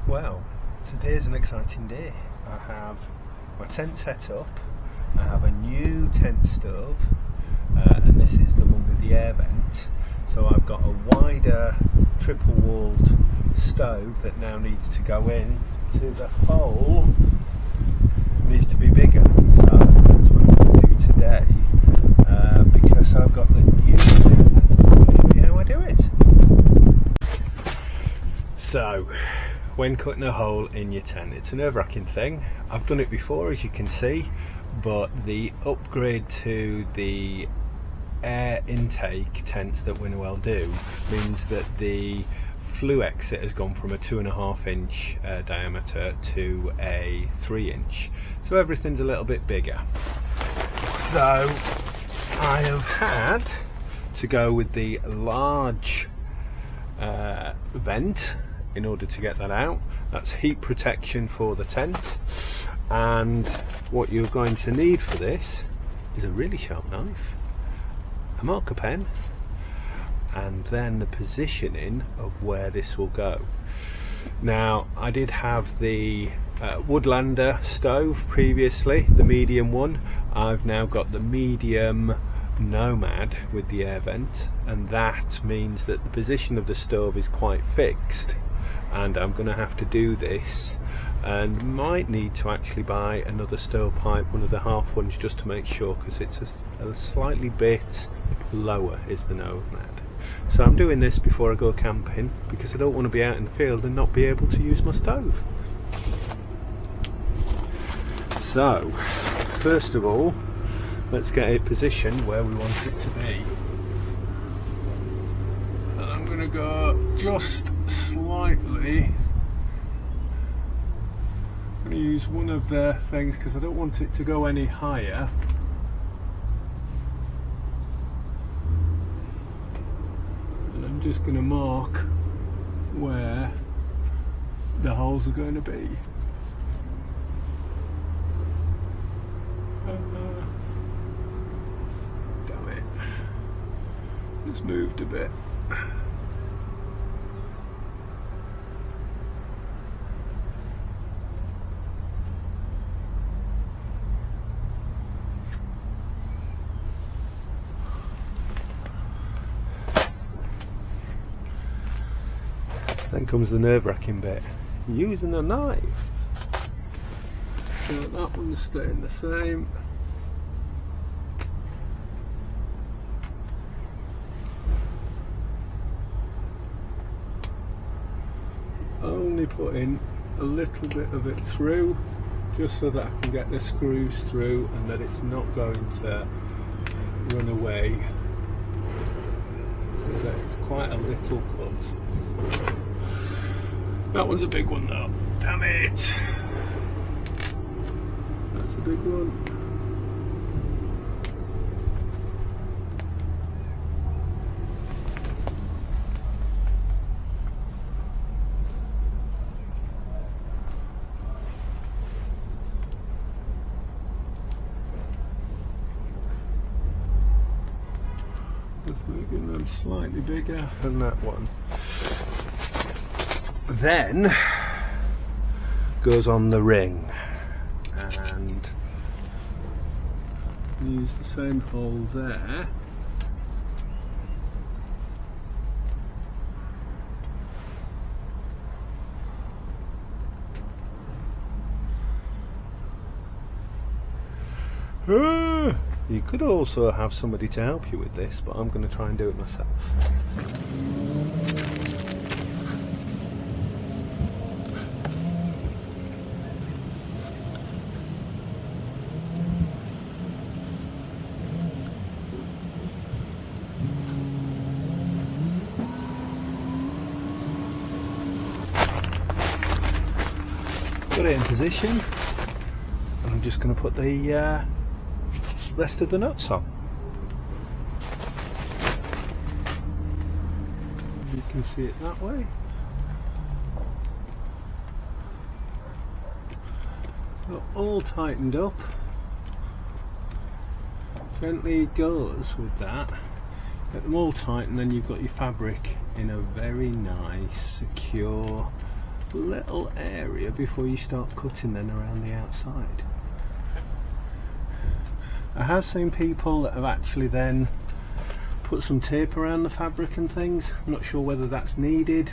Well, today's an exciting day. I have my tent set up, I have a new tent stove, and this is the one with the air vent. So I've got a wider triple walled stove that now needs to go in to the hole, needs to be bigger. So that's what I'm going to do today, because I've got the new thing. You know how I do it. So, when cutting a hole in your tent, it's a nerve-wracking thing. I've done it before, as you can see, but the upgrade to the air intake tents that Winnerwell do means that the flue exit has gone from a 2.5 inch diameter to a 3 inch, so everything's a little bit bigger. So I have had to go with the large vent in order to get that out. That's heat protection for the tent, and what you're going to need for this is a really sharp knife, a marker pen, and then the positioning of where this will go. Now, I did have the Woodlander stove previously, the medium one. I've now got the medium Nomad with the air vent, and that means that the position of the stove is quite fixed, and I'm going to have to do this, and might need to actually buy another stovepipe, one of the half ones, just to make sure, because it's a slightly bit lower is the Nomad. So I'm doing this before I go camping, because I don't want to be out in the field and not be able to use my stove. So first of all, let's get it positioned where we want it to be. And I'm going to go just slightly. I'm going to use one of the things because I don't want it to go any higher. And I'm just going to mark where the holes are going to be. Damn it. It's moved a bit. Then comes the nerve-wracking bit, using the knife. So that one's staying the same. Only putting a little bit of it through, just so that I can get the screws through and that it's not going to run away. So that it's quite a little cut. That one's a big one though. Damn it! That's a big one. Just making them slightly bigger than that one. Then goes on the ring, and use the same hole there. You could also have somebody to help you with this, but I'm going to try and do it myself. Got it in position, and I'm just going to put the rest of the nuts on. You can see it that way. So all tightened up. Gently goes with that. Get them all tight, and then you've got your fabric in a very nice, secure little area before you start cutting then around the outside. I have seen people that have actually then put some tape around the fabric and things. I'm not sure whether that's needed.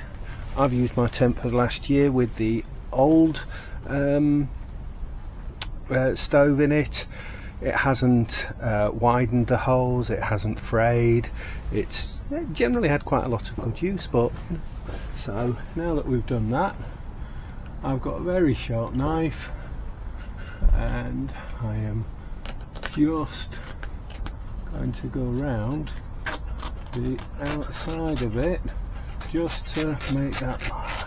I've used my temper last year with the old stove in it. It hasn't widened the holes, it hasn't frayed, it generally had quite a lot of good use. But so now that we've done that, I've got a very sharp knife and I am just going to go around the outside of it just to make that larger.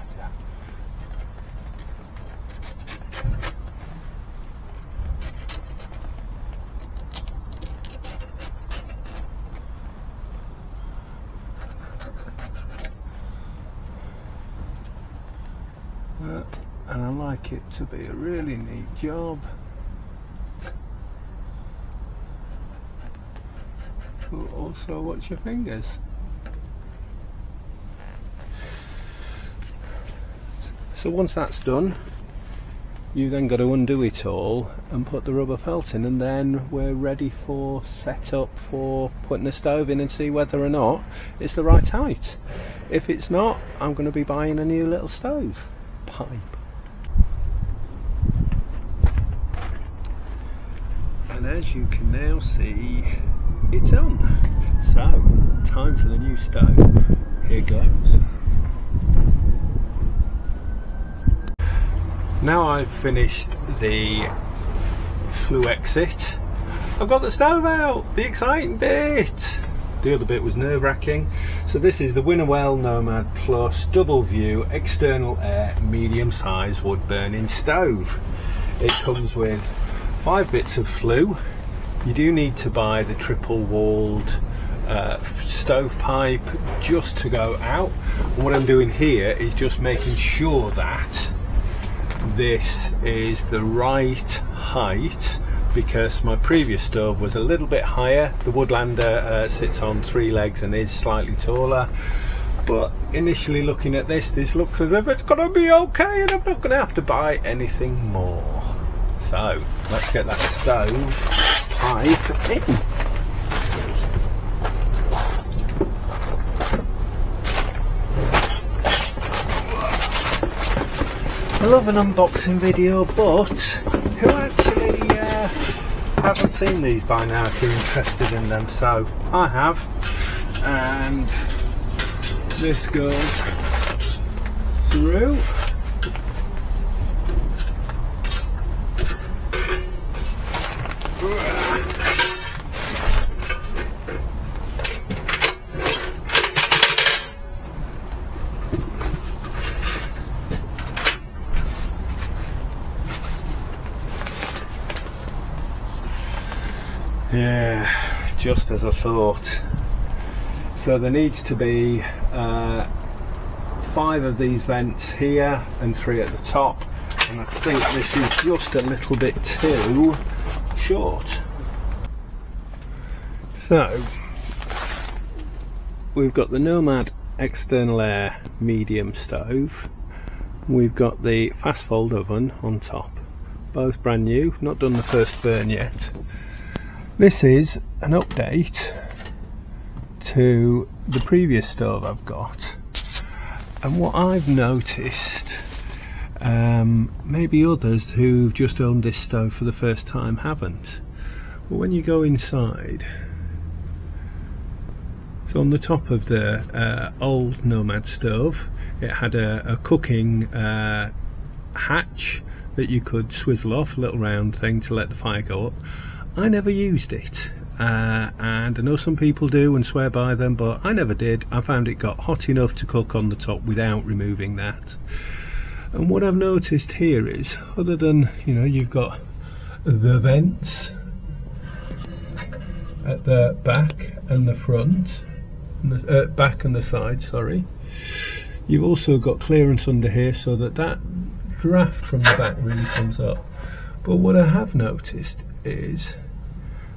And I like it to be a really neat job. But also watch your fingers. So once that's done, you then got to undo it all and put the rubber felt in, and then we're ready for setup for putting the stove in and see whether or not it's the right height. If it's not, I'm going to be buying a new little stove pipe. And as you can now see, it's on. So, time for the new stove. Here goes. Now I've finished the flue exit, I've got the stove out, the exciting bit. The other bit was nerve-wracking. So this is the Winnerwell Nomad Plus double view external air medium size wood burning stove. It comes with 5 bits of flue. You do need to buy the triple walled stovepipe just to go out. And what I'm doing here is just making sure that this is the right height, because my previous stove was a little bit higher. The Woodlander sits on 3 legs and is slightly taller. But initially looking at this looks as if it's going to be okay and I'm not going to have to buy anything more. So let's get that stove pipe in. I love an unboxing video, but who actually hasn't seen these by now if you're interested in them? So I have, and this goes through. Yeah, just as I thought. So there needs to be 5 of these vents here and 3 at the top, and I think this is just a little bit too short. So we've got the Nomad External Air medium stove, we've got the fast fold oven on top, both brand new, not done the first burn yet. This is an update to the previous stove I've got, and what I've noticed, maybe others who've just owned this stove for the first time haven't, but when you go inside, so on the top of the old Nomad stove, it had a cooking hatch that you could swizzle off, a little round thing to let the fire go up. I never used it, and I know some people do and swear by them, but I never did. I found it got hot enough to cook on the top without removing that. And what I've noticed here is, other than, you know, you've got the vents at the back and the front, back and the side, sorry, you've also got clearance under here so that that draft from the back really comes up. But what I have noticed is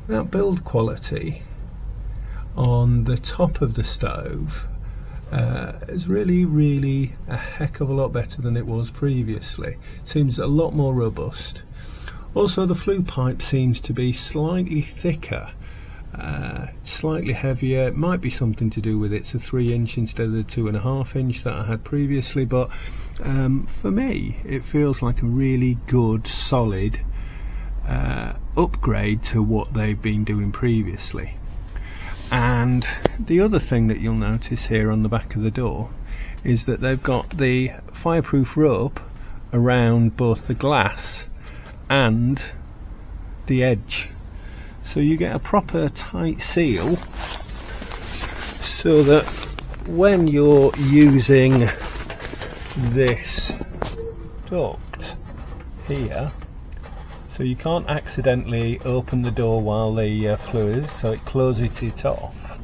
that build quality on the top of the stove It's really a heck of a lot better than it was previously. Seems a lot more robust. Also, the flue pipe seems to be slightly thicker, slightly heavier. It might be something to do with it's a 3-inch instead of the 2.5 inch that I had previously, but for me it feels like a really good solid upgrade to what they've been doing previously. And the other thing that you'll notice here on the back of the door is that they've got the fireproof rope around both the glass and the edge, so you get a proper tight seal, so that when you're using this duct here, so you can't accidentally open the door while the flue is, so it closes it off,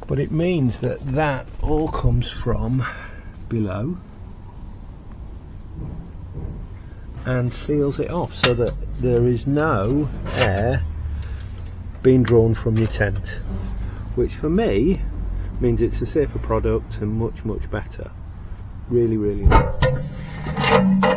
but it means that that all comes from below and seals it off, so that there is no air being drawn from your tent, which for me means it's a safer product and much better. Really good.